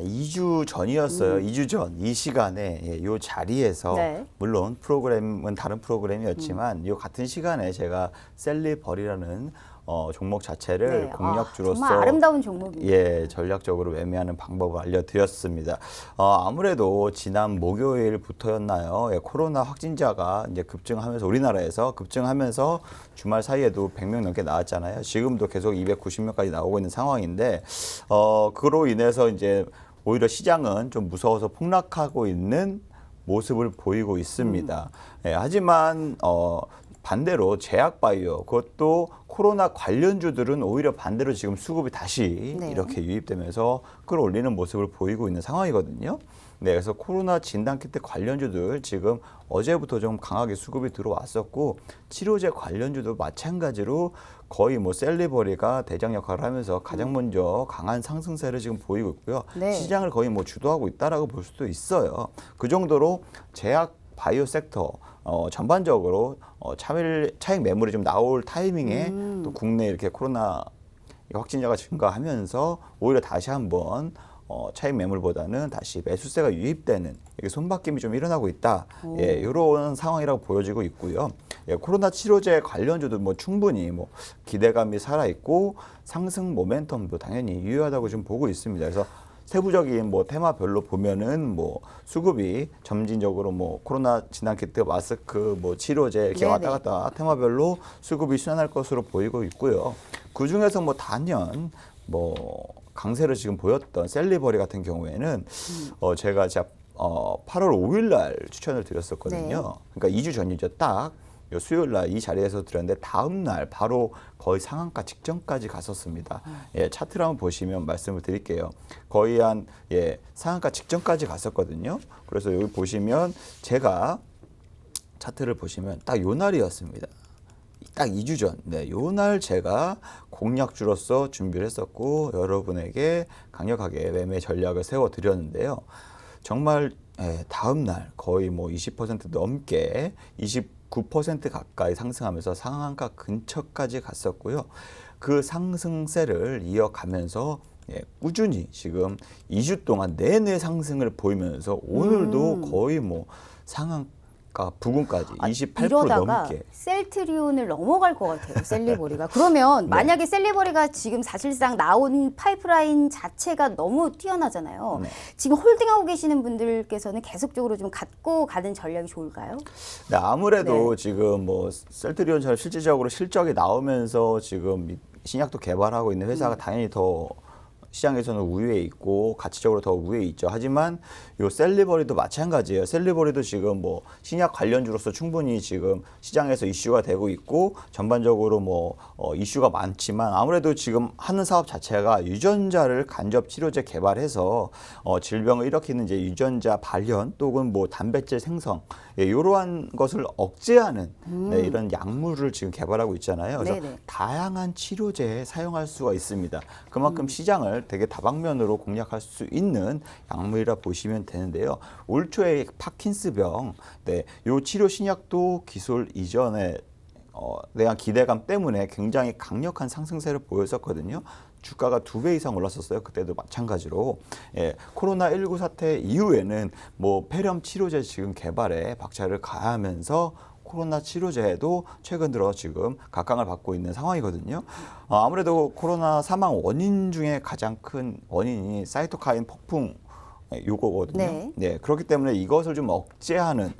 2주 전이었어요. 2주 전 이 시간에 이 자리에서 네. 물론 프로그램은 다른 프로그램이었지만 이 같은 시간에 제가 셀리버리라는 종목 자체를 네. 공략주로서 정말 아름다운 종목입니다. 전략적으로 매매하는 방법을 알려드렸습니다. 아무래도 지난 목요일부터였나요? 코로나 확진자가 이제 급증하면서 우리나라에서 급증하면서 주말 사이에도 100명 넘게 나왔잖아요. 지금도 계속 290명까지 나오고 있는 상황인데 그로 인해서 이제 오히려 시장은 좀 무서워서 폭락하고 있는 모습을 보이고 있습니다. 하지만 반대로 제약바이오, 그것도 코로나 관련주들은 오히려 반대로 지금 수급이 다시 네. 이렇게 유입되면서 끌어올리는 모습을 보이고 있는 상황이거든요. 네, 그래서 코로나 진단키트 관련주들 지금 어제부터 좀 강하게 수급이 들어왔었고, 치료제 관련주도 마찬가지로 거의 뭐 셀리버리가 대장 역할을 하면서 가장 먼저 강한 상승세를 지금 보이고 있고요. 네. 시장을 거의 뭐 주도하고 있다라고 볼 수도 있어요. 그 정도로 제약 바이오 섹터 전반적으로 차익 매물이 좀 나올 타이밍에 또 국내 이렇게 코로나 확진자가 증가하면서 오히려 다시 한번 차익 매물보다는 다시 매수세가 유입되는 손바뀜이 좀 일어나고 있다. 이런 상황이라고 보여지고 있고요. 코로나 치료제 관련주도 뭐 충분히 뭐 기대감이 살아 있고 상승 모멘텀도 당연히 유효하다고 좀 보고 있습니다. 그래서 세부적인 뭐 테마별로 보면은 뭐 수급이 점진적으로 뭐 코로나 진단키트, 마스크, 뭐 치료제 이렇게 네네. 왔다 갔다 테마별로 수급이 순환할 것으로 보이고 있고요. 그 중에서 뭐 단연 뭐 강세를 지금 보였던 셀리버리 같은 경우에는 제가 8월 5일 날 추천을 드렸었거든요. 네. 그러니까 2주 전이죠. 딱 수요일 날 이 자리에서 드렸는데 다음 날 바로 거의 상한가 직전까지 갔었습니다. 차트를 한번 보시면 말씀을 드릴게요. 거의 한 상한가 직전까지 갔었거든요. 그래서 여기 보시면 제가 차트를 보시면 딱 요 날이었습니다. 딱 2주 전, 요 날 제가 공략주로서 준비를 했었고 여러분에게 강력하게 매매 전략을 세워드렸는데요. 정말 다음 날 거의 뭐 20% 넘게 29% 가까이 상승하면서 상한가 근처까지 갔었고요. 그 상승세를 이어가면서 꾸준히 지금 2주 동안 내내 상승을 보이면서 오늘도 거의 뭐 상한가 부근까지 28% 이러다가 넘게. 셀트리온을 넘어갈 것 같아요. 셀리버리가. 그러면 네. 만약에 셀리버리가 지금 사실상 나온 파이프라인 자체가 너무 뛰어나잖아요. 네. 지금 홀딩하고 계시는 분들께서는 계속적으로 좀 갖고 가는 전략이 좋을까요? 네, 아무래도 지금 뭐 셀트리온처럼 실질적으로 실적이 나오면서 지금 신약도 개발하고 있는 회사가 당연히 더 시장에서는 우위에 있고 가치적으로 더 우위에 있죠. 하지만 요 셀리버리도 마찬가지예요. 셀리버리도 지금 뭐 신약 관련주로서 충분히 지금 시장에서 이슈가 되고 있고 전반적으로 뭐 이슈가 많지만 아무래도 지금 하는 사업 자체가 유전자를 간접 치료제 개발해서 질병을 일으키는 이제 유전자 발현 또는 뭐 단백질 생성 이러한 것을 억제하는 이런 약물을 지금 개발하고 있잖아요. 그래서 네네. 다양한 치료제에 사용할 수가 있습니다. 그만큼 시장을 되게 다방면으로 공략할 수 있는 약물이라 보시면 되는데요. 올 초에 파킨스병, 요 치료 신약도 기술 이전에 대한 기대감 때문에 굉장히 강력한 상승세를 보였었거든요. 주가가 2배 이상 올랐었어요. 그때도 마찬가지로. 코로나19 사태 이후에는 뭐 폐렴 치료제 지금 개발에 박차를 가하면서 코로나 치료제도 최근 들어 지금 각광을 받고 있는 상황이거든요. 아무래도 코로나 사망 원인 중에 가장 큰 원인이 사이토카인 폭풍 요거거든요. 네. 그렇기 때문에 이것을 좀 억제하는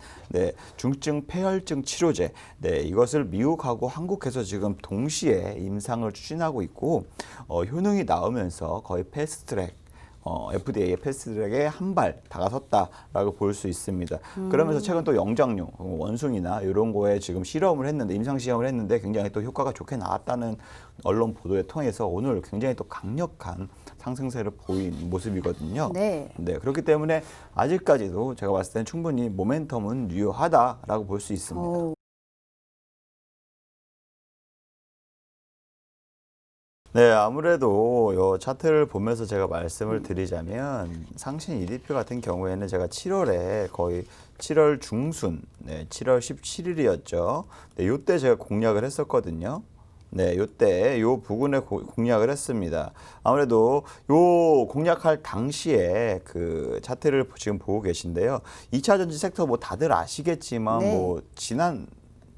중증 폐혈증 치료제, 이것을 미국하고 한국에서 지금 동시에 임상을 추진하고 있고 효능이 나오면서 거의 패스트트랙 FDA의 패스트트랙에 한 발 다가섰다라고 볼 수 있습니다. 그러면서 최근 또 영장류, 원숭이나 이런 거에 지금 실험을 했는데 임상 시험을 했는데 굉장히 또 효과가 좋게 나왔다는 언론 보도에 통해서 오늘 굉장히 또 강력한 상승세를 보인 모습이거든요. 네. 그렇기 때문에 아직까지도 제가 봤을 때는 충분히 모멘텀은 유효하다라고 볼 수 있습니다. 어, 아무래도 요 차트를 보면서 제가 말씀을 드리자면 상신 EDP 같은 경우에는 제가 7월에 거의 7월 중순, 7월 17일이었죠. 요때 제가 공략을 했었거든요. 네, 요때 요 부근에 공략을 했습니다. 아무래도 요 공략할 당시에 그 차트를 지금 보고 계신데요. 2차 전지 섹터 뭐 다들 아시겠지만 네. 뭐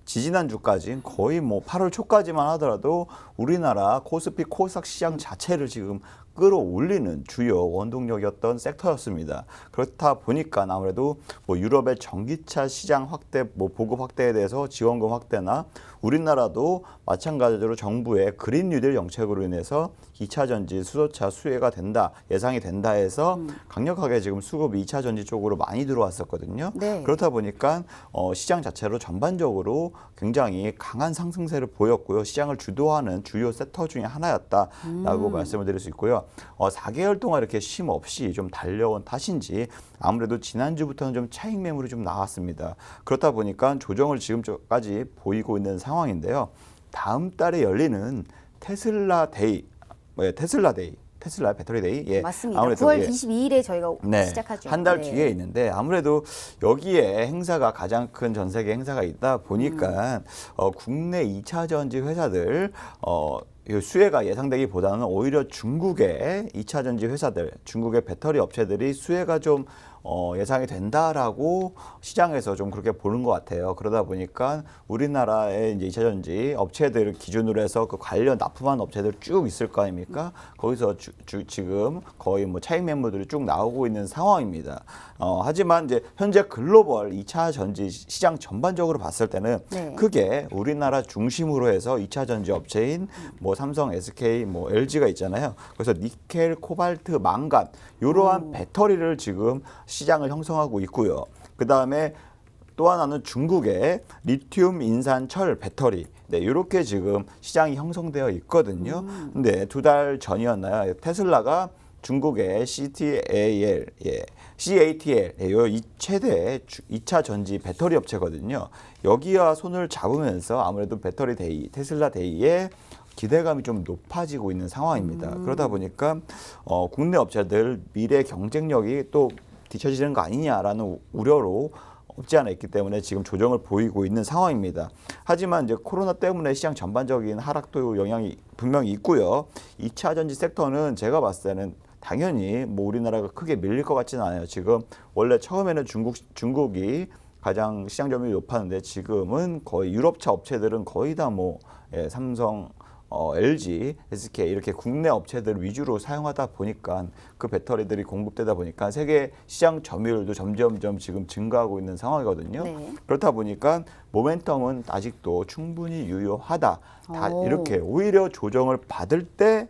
지지난주까지 거의 뭐 8월 초까지만 하더라도 우리나라 코스피 코스닥 시장 자체를 지금 끌어올리는 주요 원동력이었던 섹터였습니다. 그렇다 보니까 아무래도 뭐 유럽의 전기차 시장 확대, 뭐 보급 확대에 대해서 지원금 확대나 우리나라도 마찬가지로 정부의 그린 뉴딜 정책으로 인해서 2차 전지 수소차 수혜가 된다, 예상이 된다 해서 강력하게 지금 수급이 2차 전지 쪽으로 많이 들어왔었거든요. 네. 그렇다 보니까 시장 자체로 전반적으로 굉장히 강한 상승세를 보였고요. 시장을 주도하는 주요 섹터 중에 하나였다라고 말씀을 드릴 수 있고요. 4개월 동안 이렇게 쉼 없이 좀 달려온 탓인지 아무래도 지난주부터는 좀 차익 매물이 좀 나왔습니다. 그렇다 보니까 조정을 지금까지 보이고 있는 상황인데요. 다음 달에 열리는 테슬라 배터리 데이. 예. 맞습니다. 아무래도 9월 예. 22일에 저희가 네, 시작하죠. 한 달 네. 뒤에 있는데 아무래도 여기에 행사가 가장 큰 전 세계 행사가 있다 보니까 국내 2차 전지 회사들 이 수혜가 예상되기보다는 오히려 중국의 2차 전지 회사들, 중국의 배터리 업체들이 수혜가 좀 예상이 된다라고 시장에서 좀 그렇게 보는 것 같아요. 그러다 보니까 우리나라의 이제 2차 전지 업체들을 기준으로 해서 그 관련 납품한 업체들 쭉 있을 거 아닙니까? 거기서 지금 거의 뭐 차익 매물들이 쭉 나오고 있는 상황입니다. 하지만 이제 현재 글로벌 2차 전지 시장 전반적으로 봤을 때는 네. 크게 우리나라 중심으로 해서 2차 전지 업체인 뭐 삼성, SK, 뭐 LG가 있잖아요. 그래서 니켈, 코발트, 망간 이러한 배터리를 지금 시장을 형성하고 있고요. 그 다음에 또 하나는 중국의 리튬, 인산, 철 배터리. 네, 이렇게 지금 시장이 형성되어 있거든요. 근데 2달 전이었나요? 테슬라가 중국의 CATL, 이 최대 2차 전지 배터리 업체거든요. 여기와 손을 잡으면서 아무래도 배터리 데이, 테슬라 데이에 기대감이 좀 높아지고 있는 상황입니다. 그러다 보니까 국내 업체들 미래 경쟁력이 또 뒤처지는 거 아니냐라는 우려로 없지 않아 있기 때문에 지금 조정을 보이고 있는 상황입니다. 하지만 이제 코로나 때문에 시장 전반적인 하락도 영향이 분명히 있고요. 2차 전지 섹터는 제가 봤을 때는 당연히 뭐 우리나라가 크게 밀릴 것 같지는 않아요. 지금 원래 처음에는 중국이 가장 시장 점유율이 높았는데 지금은 거의 유럽차 업체들은 거의 다 뭐 삼성, LG, SK 이렇게 국내 업체들 위주로 사용하다 보니까 그 배터리들이 공급되다 보니까 세계 시장 점유율도 점점점 지금 증가하고 있는 상황이거든요. 네. 그렇다 보니까 모멘텀은 아직도 충분히 유효하다. 오. 이렇게 오히려 조정을 받을 때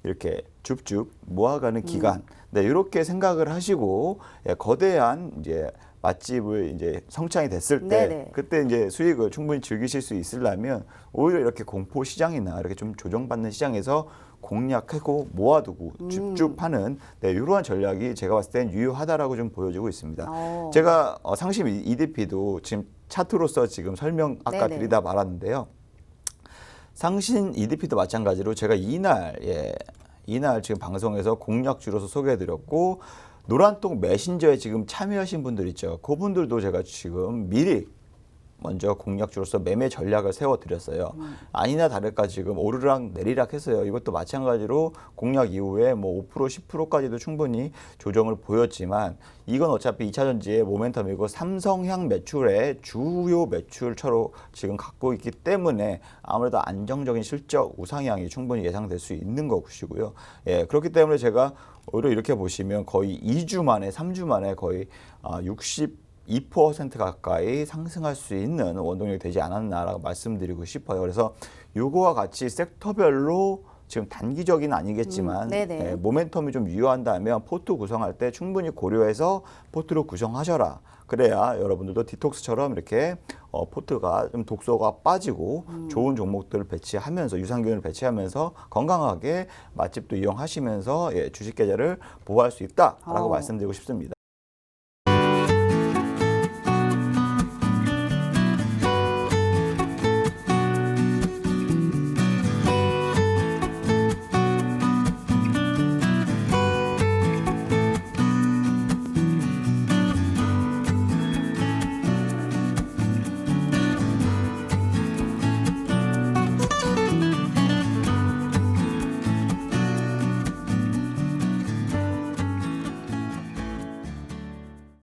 이렇게 줍줍 모아가는 기간. 네, 이렇게 생각을 하시고 거대한 이제 맛집을 이제 성창이 됐을 때 네네. 그때 이제 수익을 충분히 즐기실 수 있으려면 오히려 이렇게 공포 시장이나 이렇게 좀 조정받는 시장에서 공략하고 모아두고 줍줍하는 네, 이러한 전략이 제가 봤을 땐 유효하다라고 좀 보여지고 있습니다. 제가 상심 EDP도 지금 차트로서 지금 설명 아까 네네. 드리다 말았는데요. 상신 EDP도 마찬가지로 제가 이날 지금 방송에서 공략주로서 소개해드렸고 노란통 메신저에 지금 참여하신 분들 있죠. 그분들도 제가 지금 미리 먼저 공략주로서 매매 전략을 세워드렸어요. 아니나 다를까 지금 오르락 내리락 했어요. 이것도 마찬가지로 공략 이후에 뭐 5% 10%까지도 충분히 조정을 보였지만 이건 어차피 2차 전지의 모멘텀이고 삼성향 매출의 주요 매출처로 지금 갖고 있기 때문에 아무래도 안정적인 실적 우상향이 충분히 예상될 수 있는 것이고요. 예, 그렇기 때문에 제가 오히려 이렇게 보시면 거의 2주 만에 3주 만에 거의 2% 가까이 상승할 수 있는 원동력이 되지 않았나라고 말씀드리고 싶어요. 그래서 요거와 같이 섹터별로 지금 단기적인 아니겠지만 모멘텀이 좀 유효한다면 포트 구성할 때 충분히 고려해서 포트로 구성하셔라. 그래야 여러분들도 디톡스처럼 이렇게 포트가 좀 독소가 빠지고 좋은 종목들을 배치하면서 유산균을 배치하면서 건강하게 맛집도 이용하시면서 주식 계좌를 보호할 수 있다라고 말씀드리고 싶습니다.